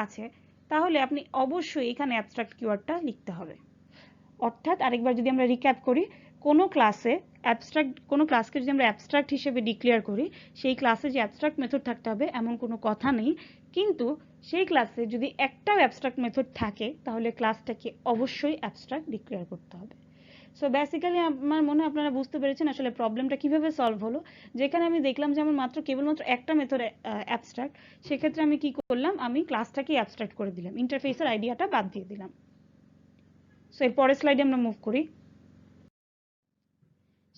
আছে, তাহলে আপনি অবশ্যই এখানে অ্যাবস্ট্রাক্ট কিওয়ার্ডটা লিখতে হবে। অর্থাৎ আরেকবার যদি আমরা রিক্যাপ করি, কোনো ক্লাসকে যদি আমরা অ্যাবস্ট্রাক্ট হিসেবে ডিক্লেয়ার করি, সেই ক্লাসে যে অ্যাবস্ট্রাক্ট মেথড থাকতে হবে এমন কোনো কথা নেই, কিন্তু সেই ক্লাসে যদি একটাও অ্যাবস্ট্রাক্ট মেথড থাকে তাহলে ক্লাসটাকে অবশ্যই অ্যাবস্ট্রাক্ট ডিক্লেয়ার করতে হবে। সো বেসিক্যালি আমার মনে হয় আপনারা বুঝতে পেরেছেন আসলে প্রবলেমটা কিভাবে সলভ হলো। যেখানে আমি দেখলাম যে আমার কেবলমাত্র একটা মেথড অ্যাবস্ট্রাক্ট, সেক্ষেত্রে আমি কি করলাম, আমি ক্লাসটাকে অ্যাবস্ট্রাক্ট করে দিলাম, ইন্টারফেসের আইডিয়াটা বাদ দিয়ে দিলাম। সো এর পরের স্লাইডে আমরা মুভ করি।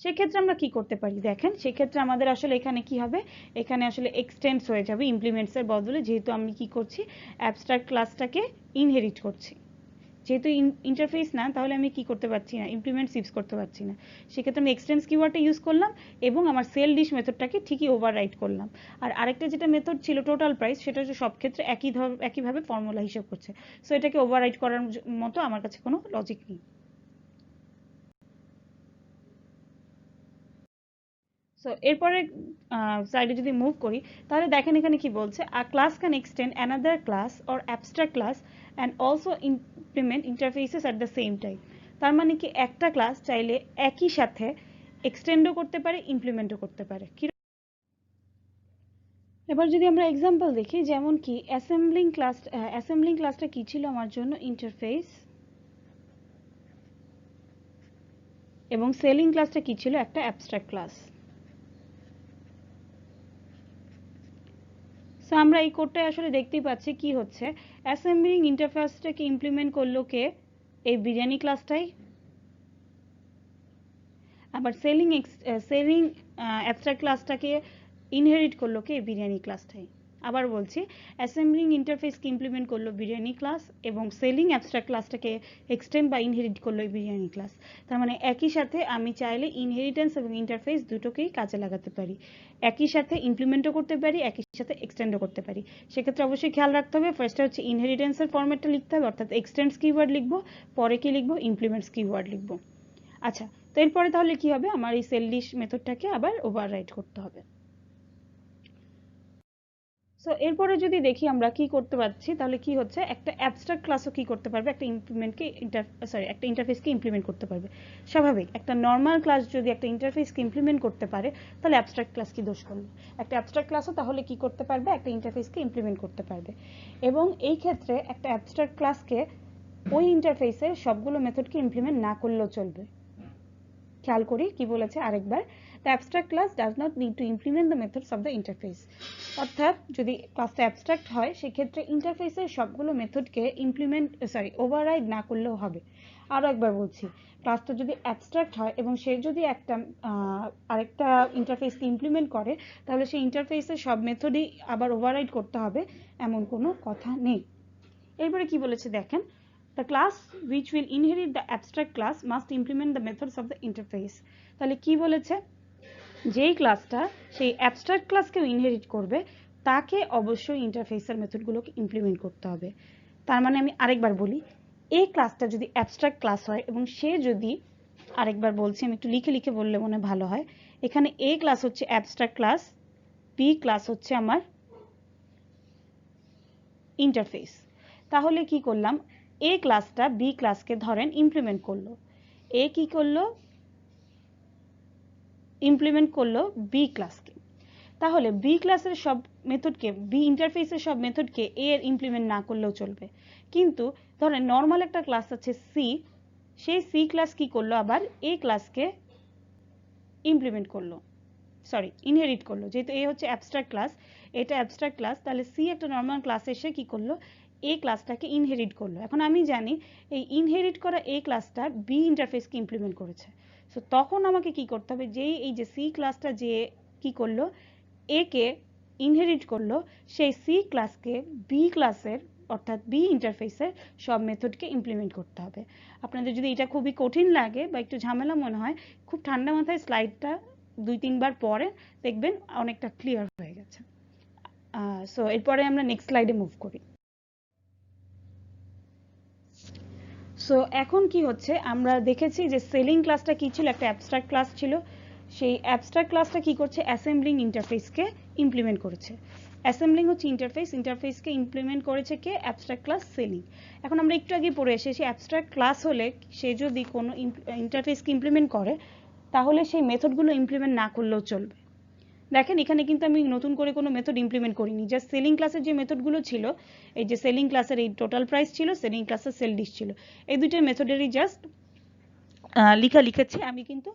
সেক্ষেত্রে আমরা কি করতে পারি দেখেন, সেক্ষেত্রে আমাদের আসলে এখানে কি হবে, এখানে আসলে এক্সটেন্ডস হয়ে যাবে ইমপ্লিমেন্টসের বদলে, যেহেতু আমি কি করছি, অ্যাবস্ট্রাক্ট ক্লাসটাকে ইনহেরিট করছি। যেহেতু ইন্টারফেস না, তাহলে আমি কি করতে পারছি না, ইমপ্লিমেন্টস ইউজ করতে পারছি না। সেক্ষেত্রে আমি এক্সটেন্স কিওয়ার্ডটা ইউজ করলাম এবং আমার সেল ডিশ মেথডটাকে ঠিকই ওভাররাইট করলাম। আর আরেকটা যেটা মেথড ছিল টোটাল প্রাইস, সেটা হচ্ছে সব ক্ষেত্রে একইভাবে ফর্মুলা হিসেব করছে, সো এটাকে ওভাররাইট করার মতো আমার কাছে কোনো লজিক নেই। সো এরপরে স্লাইডে যদি মুভ করি, তাহলে দেখেন এখানে কি বলছে, a class can extend another class or abstract class and also implement interfaces at the same time. তার মানে কি, একটা ক্লাস চাইলে একই সাথে এক্সটেন্ডও করতে পারে, ইমপ্লিমেন্টও করতে পারে। এবার যদি আমরা এক্সাম্পল দেখি, যেমন কি অ্যাসেম্বলিং ক্লাসটা কি ছিল আমার জন্য, ইন্টারফেস, এবং সেলিং ক্লাসটা কি ছিল, একটা অ্যাবস্ট্রাক্ট ক্লাস। সো আমরা এই কোডটায় আসলে দেখতেই পাচ্ছি কি হচ্ছে, অ্যাসেম্বলিং ইন্টারফেসটাকে ইমপ্লিমেন্ট করলো কে, এই বিরিয়ানি ক্লাসটাই। আবার সেলিং অ্যাবস্ট্রাক্ট ক্লাসটাকে ইনহেরিট করলো কে, বিরিয়ানি ক্লাসটাই। আবার বলছি, অ্যাসেম্বলিং ইন্টারফেসকে ইমপ্লিমেন্ট করলো বিরিয়ানি ক্লাস এবং সেলিং অ্যাবস্ট্রাক্ট ক্লাসটাকে এক্সটেন্ড বা ইনহেরিট করলো বিরিয়ানি ক্লাস। তার মানে একই সাথে আমি চাইলে ইনহেরিটেন্স এবং ইন্টারফেস দুটোকেই কাজে লাগাতে পারি, একই সাথে ইমপ্লিমেন্টও করতে পারি, একই সাথে এক্সটেন্ডও করতে পারি। সেক্ষেত্রে অবশ্যই খেয়াল রাখতে হবে, ফার্স্টে হচ্ছে ইনহেরিটেন্সের ফরম্যাটটা লিখতে হবে, অর্থাৎ এক্সটেন্ডস কিওয়ার্ড লিখবো, পরে কি লিখবো, ইমপ্লিমেন্টস কিওয়ার্ড লিখবো। আচ্ছা, তো এরপরে তাহলে কি হবে, আমার এই সেল ডিশ মেথডটাকে আবার ওভাররাইট করতে হবে। সো এরপরে যদি দেখি আমরা কি করতে পারছি, তাহলে কি হচ্ছে, একটা অ্যাবস্ট্রাক্ট ক্লাসও কি করতে পারবে, একটা ইন্টারফেসকে ইমপ্লিমেন্ট করতে পারবে। স্বাভাবিক, একটা নর্মাল ক্লাস যদি একটা ইন্টারফেসকে ইমপ্লিমেন্ট করতে পারে, তাহলে অ্যাবস্ট্রাক্ট ক্লাস কি দোষ করলো, একটা অ্যাবস্ট্রাক্ট ক্লাসও তাহলে কি করতে পারবে, একটা ইন্টারফেসকে ইমপ্লিমেন্ট করতে পারবে। এবং এই ক্ষেত্রে একটা অ্যাবস্ট্রাক্ট ক্লাসকে ওই ইন্টারফেসের সবগুলো মেথডকে ইমপ্লিমেন্ট না করলেও চলবে। খেয়াল করি কি বলেছে আরেকবার, the abstract class does not need to implement the methods of the interface। অর্থাৎ যদি ক্লাসটা অ্যাবস্ট্রাক্ট হয়, সেক্ষেত্রে ইন্টারফেসের সবগুলো মেথডকে ওভাররাইড না করলেও হবে। আরও একবার বলছি, ক্লাসটা যদি অ্যাবস্ট্রাক্ট হয় এবং সে যদি আরেকটা ইন্টারফেসকে ইমপ্লিমেন্ট করে, তাহলে সেই ইন্টারফেসের সব মেথডই আবার ওভাররাইড করতে হবে এমন কোনো কথা নেই। এরপরে কি বলেছে দেখেন, the class which will inherit the abstract class must implement the methods of the interface। তাহলে কি বলেছে, যেই ক্লাসটা সেই অ্যাবস্ট্রাক্ট ক্লাসকেও ইনহেরিট করবে, তাকে অবশ্যই ইন্টারফেসের মেথডগুলোকে ইমপ্লিমেন্ট করতে হবে। তার মানে আমি আরেকবার বলি, এই ক্লাসটা যদি অ্যাবস্ট্রাক্ট ক্লাস হয় এবং সে যদি, আরেকবার বলছি, আমি একটু লিখে লিখে বললে মনে ভালো হয়, এখানে এ ক্লাস হচ্ছে অ্যাবস্ট্রাক্ট ক্লাস, বি ক্লাস হচ্ছে আমার ইন্টারফেস। তাহলে কি করলাম, এ ক্লাসটা বি ক্লাসকে ধরেন ইমপ্লিমেন্ট করলো, এ কি করলো, ইমপ্লিমেন্ট করলো বি ক্লাসকে। তাহলে বি ক্লাসের সব মেথডকে, বি ইন্টারফেসের সব মেথডকে এ এর ইমপ্লিমেন্ট না করলেও চলবে। কিন্তু ধরেন নর্মাল একটা ক্লাস আছে সি, সেই সি ক্লাস কি করলো, আবার এ ক্লাসকে ইমপ্লিমেন্ট করলো, সরি ইনহেরিট করলো। যেহেতু এ হচ্ছে অ্যাবস্ট্রাক্ট ক্লাস, এটা অ্যাবস্ট্রাক্ট ক্লাস, তাহলে সি একটা নর্মাল ক্লাস এসে কি করলো, এ ক্লাসটাকে ইনহেরিট করলো। এখন আমি জানি এই ইনহেরিট করা এ ক্লাসটা বি ইন্টারফেসকে ইমপ্লিমেন্ট করেছে। সো তখন আমাকে কি করতে হবে, যেই এই যে সি ক্লাসটা যে কি করলো, এ কে ইনহেরিট করলো, সেই সি ক্লাসকে বি ক্লাসের অর্থাৎ বি ইন্টারফেসের সব মেথডকে ইমপ্লিমেন্ট করতে হবে। আপনাদের যদি এটা খুবই কঠিন লাগে বা একটু ঝামেলা মনে হয়, খুব ঠান্ডা মাথায় স্লাইডটা 2-3 বার পরে দেখবেন অনেকটা ক্লিয়ার হয়ে গেছে। সো এরপরে আমরা নেক্সট স্লাইডে মুভ করি। সো এখন কি হচ্ছে, আমরা দেখেছি যে সেলিং ক্লাসটা কি ছিল, একটা অ্যাবস্ট্রাক্ট ক্লাস ছিল। সেই অ্যাবস্ট্রাক্ট ক্লাসটা কি করছে, অ্যাসেম্বলিং ইন্টারফেসকে ইমপ্লিমেন্ট করেছে। অ্যাসেম্বলিং হচ্ছে ইন্টারফেস, ইন্টারফেসকে ইমপ্লিমেন্ট করেছে কে, অ্যাবস্ট্রাক্ট ক্লাস সেলিং। এখন আমরা একটু আগে পড়ে এসেছি অ্যাবস্ট্রাক্ট ক্লাস হলে সে যদি কোনো ইন্টারফেসকে ইমপ্লিমেন্ট করে তাহলে সেই মেথডগুলো ইমপ্লিমেন্ট না করলেও চলবে। দেখেন এখানে কিন্তু আমি নতুন করে কোনো মেথড ইমপ্লিমেন্ট করিনি, জাস্ট সেলিং ক্লাসের যে মেথডগুলো ছিল, এই যে সেলিং ক্লাসের এই টোটাল প্রাইস ছিল, সেলিং ক্লাসের সেল ডিশ ছিল, এই দুইটার মেথডেরই জাস্ট লিখেছি আমি, কিন্তু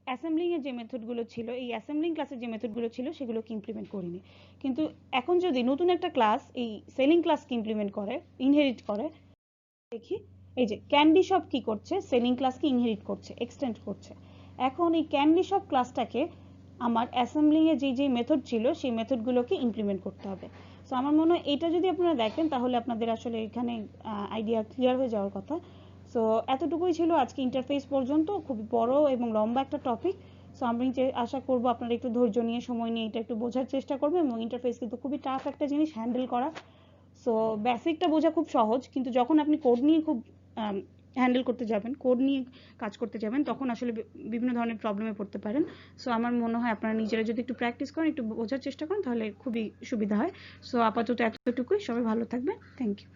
অ্যাসেম্বলিং এর যে মেথডগুলো ছিল, এই অ্যাসেম্বলিং ক্লাসের যে মেথডগুলো ছিল সেগুলোকে ইমপ্লিমেন্ট করিনি। কিন্তু এখন যদি নতুন একটা ক্লাস এই সেলিং ক্লাসকে ইমপ্লিমেন্ট করে, ইনহেরিট করে, দেখি এই যে ক্যান্ডি শপ কি করছে, সেলিং ক্লাসকে ইনহেরিট করছে, এক্সটেন্ড করছে। এখন এই ক্যান্ডি শপ ক্লাসটাকে আমার অ্যাসেম্বলিং এ যে মেথড ছিল সেই মেথডগুলোকে ইমপ্লিমেন্ট করতে হবে। সো আমার মনে হয় এটা যদি আপনারা দেখেন তাহলে আপনাদের আসলে এখানে আইডিয়া ক্লিয়ার হয়ে যাওয়ার কথা। সো এতটুকুই ছিল আজকে ইন্টারফেস পর্যন্ত, খুব বড় এবং লম্বা একটা টপিক। সো আমি আশা করবো আপনারা একটু ধৈর্য নিয়ে, সময় নিয়ে এটা একটু বোঝার চেষ্টা করবেন। এবং ইন্টারফেস কিন্তু খুবই টাফ একটা জিনিস হ্যান্ডেল করা। সো বেসিকটা বোঝা খুব সহজ, কিন্তু যখন আপনি কোড নিয়ে খুব হ্যান্ডেল করতে যাবেন, কোড নিয়ে কাজ করতে যাবেন, তখন আসলে বিভিন্ন ধরনের প্রবলেমে পড়তে পারেন। সো আমার মনে হয় আপনারা নিজেরা যদি একটু প্র্যাকটিস করেন, একটু বোঝার চেষ্টা করেন, তাহলে খুবই সুবিধা হয়। সো আপাতত এতটুকুই, সবাই ভালো থাকবেন, থ্যাংক ইউ।